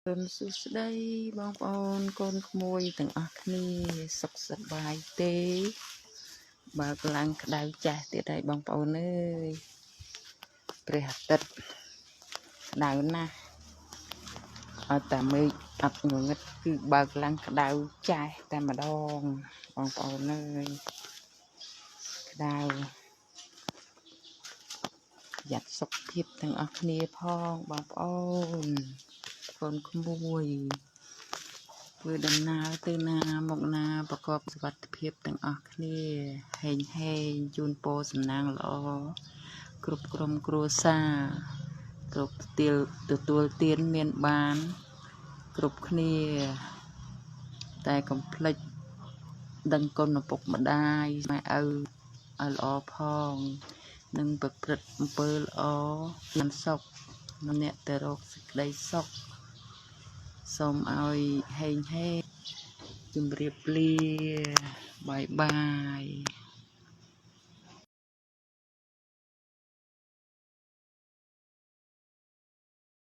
សុស្ដីបងប្អូនកូនក្មួយទាំងអស់គ្នាសុខសប្បាយទេបើកឡើងក្តៅចាស់ទៀតហើយបងប្អូនអើយព្រះអាទិត្យក្តៅណាស់អត់តែមេឃអត់ងងឹតគឺបើកឡើងក្តៅចាស់តែម្ដងបងប្អូនអើយក្តៅយ៉ាត់សុខភាពទាំងអស់គ្នាផងបងប្អូនកូនក្មួយធ្វើដំណើរទៅណាមកណាប្រកបសុវត្ថិភាពទាំងអស់គ្នាហេងជូនពរសំណាងល្អគ្រប់ក្រុមគ្រួសារគ្រប់ទទួលទានមានបានគ្រប់គ្នាតែកុំភ្លេចដឹងគុណឪពុកម្ដាយម៉ែឪឲ្យល្អផងនឹងប្រព្រឹត្តអំពើល្អមានសុខអ្នកទៅរកសេចក្តីសុខសូមឲ្យហេងជម្រាបលាបាយបាយ